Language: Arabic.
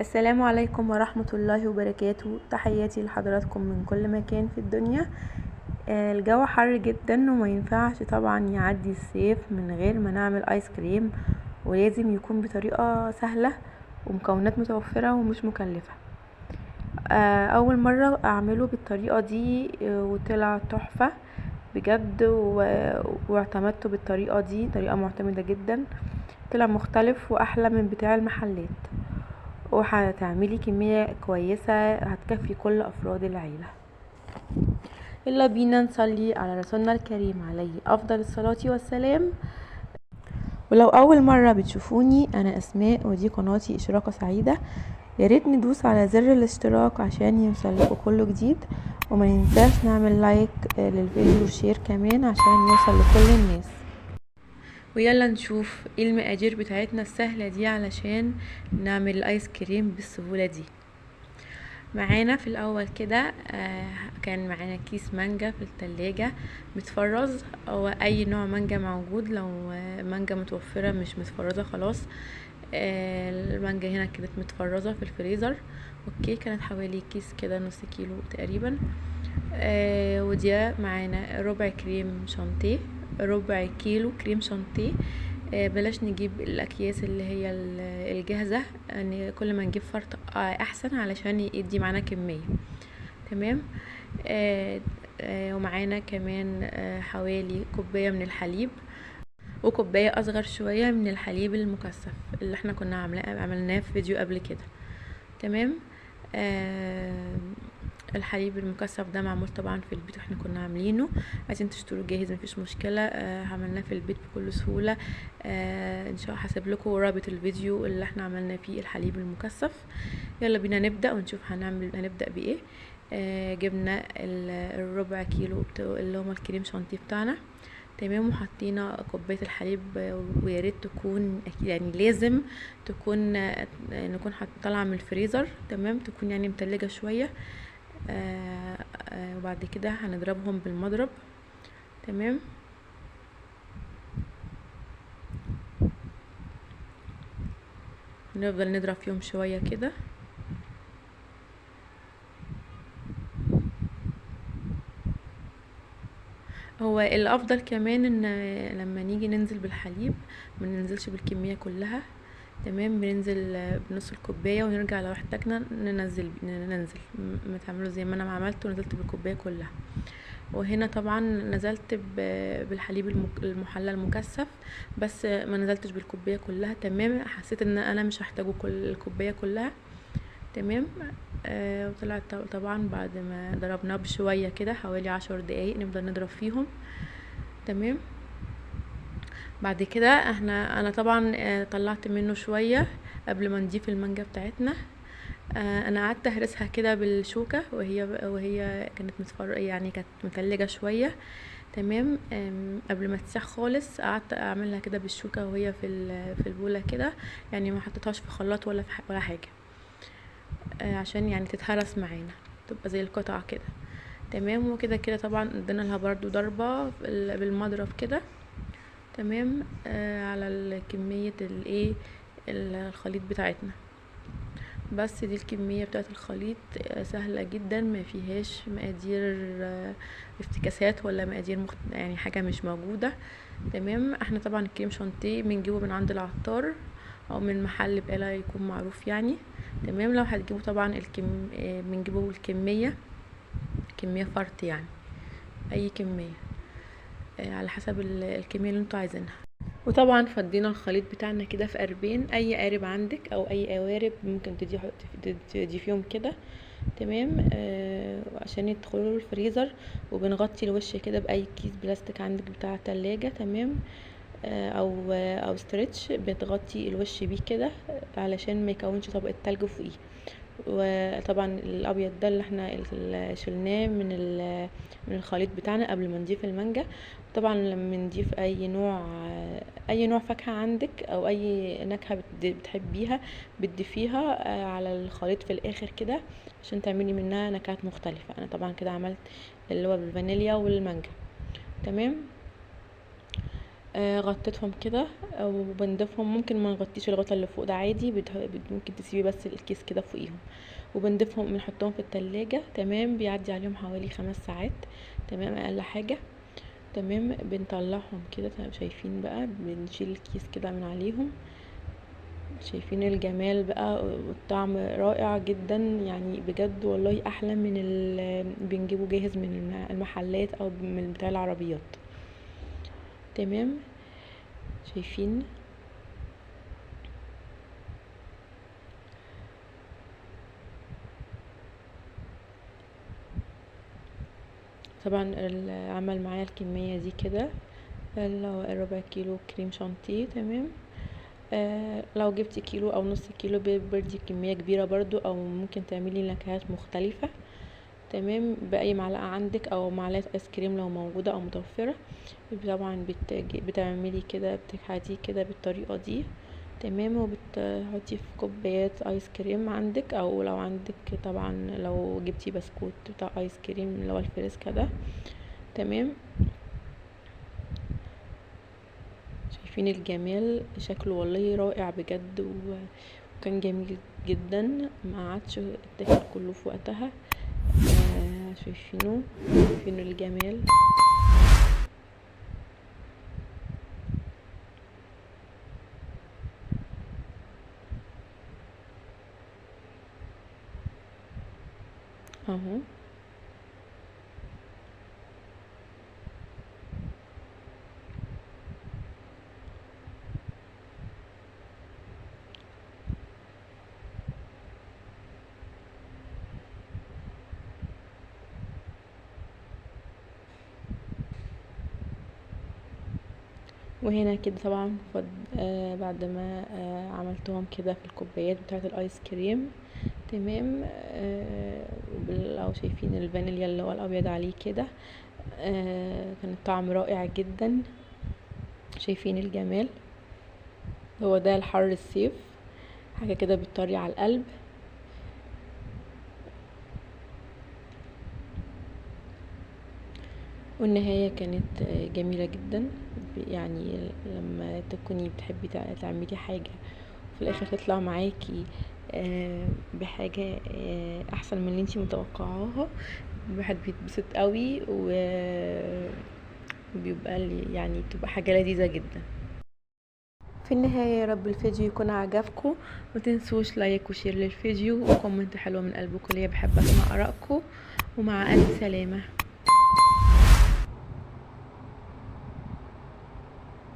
السلام عليكم ورحمة الله وبركاته. تحياتي لحضراتكم من كل مكان في الدنيا. الجو حر جدا وما ينفعش طبعا يعدي الصيف من غير ما نعمل ايس كريم، ولازم يكون بطريقة سهلة ومكونات متوفرة ومش مكلفة. اول مرة اعمله بالطريقة دي وطلع تحفة بجد، واعتمدته بالطريقة دي، طريقة معتمدة جدا، طلع مختلف واحلى من بتاع المحلات، وهتعملي كمية كويسة هتكفي كل افراد العيلة. يلا بينا نصلي على رسولنا الكريم عليه افضل الصلاة والسلام. ولو اول مرة بتشوفوني، انا اسماء ودي قناتي اشراقة سعيدة. ياريت ندوس على زر الاشتراك عشان يوصلكوا كل جديد، وما ننساش نعمل لايك للفيديو وشير كمان عشان يوصل لكل الناس. ويلا نشوف ايه المقادير بتاعتنا السهلة دي علشان نعمل الايس كريم بالسهولة دي. معانا في الاول كده كان معانا كيس مانجا في التلاجة متفرز، او اي نوع مانجا موجود. لو مانجا متوفرة مش متفرزة خلاص. المانجا هنا كانت متفرزة في الفريزر. اوكي، كانت حوالي كيس كده نص كيلو تقريبا. ودي معانا ربع كريم شانتيه، ربع كيلو كريم شانتيه. بلاش نجيب الاكياس اللي هي الجاهزة، يعني كل ما نجيب فرط احسن علشان يدي معانا كمية. تمام. ومعانا كمان حوالي كوباية من الحليب، وكوباية اصغر شوية من الحليب المكثف اللي احنا كنا عملناه في فيديو قبل كده. تمام. الحليب المكثف ده معمول طبعا في البيت، احنا كنا عاملينه. عايزين تشتروه جاهز مفيش مشكله، عملناه في البيت بكل سهوله. ان شاء الله هسيب لكم رابط الفيديو اللي احنا عملنا فيه الحليب المكثف. يلا بينا نبدا ونشوف هنبدا بايه. جبنا الربع كيلو اللي هما الكريم شانتيه بتاعنا. تمام. وحطينا كوبايه الحليب، ويا ريت تكون يعني لازم تكون نكون طالعه من الفريزر. تمام، تكون يعني متلجه شويه. وبعد كده هنضربهم بالمضرب. تمام. نفضل نضرب فيهم شويه كده. هو الافضل كمان ان لما نيجي ننزل بالحليب ما ننزلش بالكميه كلها. تمام، بننزل بنص الكوبايه ونرجع لو احتاجنا ننزل. ما تعملوا زي ما انا ما عملت ونزلت بالكوبايه كلها. وهنا طبعا نزلت بالحليب المحلى المكثف، بس ما نزلتش بالكوبايه كلها. تمام، حسيت ان انا مش هحتاجه كل الكوبايه كلها. تمام. وطلعت طبعا بعد ما ضربناه بشويه كده حوالي 10 دقايق نفضل نضرب فيهم. تمام. بعد كده انا طبعا طلعت منه شويه قبل ما نضيف المانجا بتاعتنا. انا قعدت اهرسها كده بالشوكه وهي كانت يعني كانت متلجه شويه. تمام. قبل ما تسيح خالص قعدت اعملها كده بالشوكه وهي في البوله كده، يعني ما حطيتهاش في خلاط ولا حاجه، عشان يعني تتهرس معانا تبقى زي القطع كده. تمام. وكده كده طبعا ادينا لها برضو ضربه بالمضرب كده. تمام. على كميه الايه الخليط بتاعتنا. بس دي الكمية بتاعت الخليط. سهلة جدا، ما فيهاش مقادير افتكاسات ولا مقادير يعني حاجة مش موجودة. تمام. احنا طبعا الكريم شانتيه بنجيبه من عند العطار او من محل بقالة يكون معروف يعني. تمام. لو هتجيبوا طبعا بنجيبه كمية فرط يعني، اي كمية على حسب الكمية اللي انتوا عايزينها. وطبعا فضينا الخليط بتاعنا كده في قاربين، اي قارب عندك او اي قوارب ممكن تضيفيهم كده. تمام. عشان يدخلوا الفريزر. وبنغطي الوش كده باي كيس بلاستيك عندك بتاع تلاجة. تمام. او ستريتش بتغطي الوش بيه كده علشان ما يكونش طبقة تلج فوقيه. وطبعا الابيض ده اللي احنا شلناه من الخليط بتاعنا قبل ما نضيف المانجا. طبعا لما نضيف اي نوع فاكهة عندك او اي نكهة بتحبيها بتضيفيها على الخليط في الاخر كده عشان تعملي منها نكهات مختلفة. انا طبعا كده عملت اللي هو بالفانيليا والمانجا. تمام. غطيتهم كده وبنضيفهم. ممكن ما نغطيش الغطا اللي فوق ده عادي، ممكن تسيبي بس الكيس كده فوقيهم، وبنضيفهم بنحطهم في التلاجة. تمام، بيعدي عليهم حوالي 5 ساعات، تمام، اقل حاجة. تمام، بنطلعهم كده. شايفين بقى، بنشيل الكيس كده من عليهم. شايفين الجمال بقى، والطعم رائع جدا يعني بجد والله، احلى من بنجيبه جاهز من المحلات او من بتاع العربيات. تمام، شايفين. طبعا عمل معايا الكمية دي كده، ربع كيلو كريم شانتيه. تمام، لو جبتي كيلو او نص كيلو بردي كمية كبيرة برضو، او ممكن تعملي نكهات مختلفة. تمام، باي معلقة عندك او معلقة ايس كريم لو موجودة او متوفرة. طبعا بتعملي كده، بتحديه كده بالطريقة دي. تمام، وبتحطي في كوبايات ايس كريم عندك، او لو عندك طبعا لو جبتي بسكوت بتاع ايس كريم اللي هو الفريسكا ده. تمام، شايفين الجمال، شكله والله رائع بجد، وكان جميل جدا، ما عادش التاكل كله في وقتها. شايفينه الجمال. اهو، وهنا كده طبعا بعد ما عملتهم كده في الكوبايات بتاعه الايس كريم. تمام، لو شايفين الفانيليا اللي هو الابيض عليه كده، كان الطعم رائع جدا. شايفين الجمال، هو ده الحر الصيف، حاجه كده بتطري على القلب. والنهاية كانت جميلة جدا. يعني لما تكوني بتحبي تعملي حاجة وفي الاخر تطلع معاكي بحاجة احسن من اللي انتي متوقعاها، الواحد بيتبسط قوي، وبيبقى يعني بتبقى حاجة لذيذة جدا. في النهاية يا رب الفيديو يكون عجبكم، ومتنسوش لايك وشير للفيديو وكومنت حلو من قلبكم ليا، بحب اسمع ارائكم. ومع الف سلامة.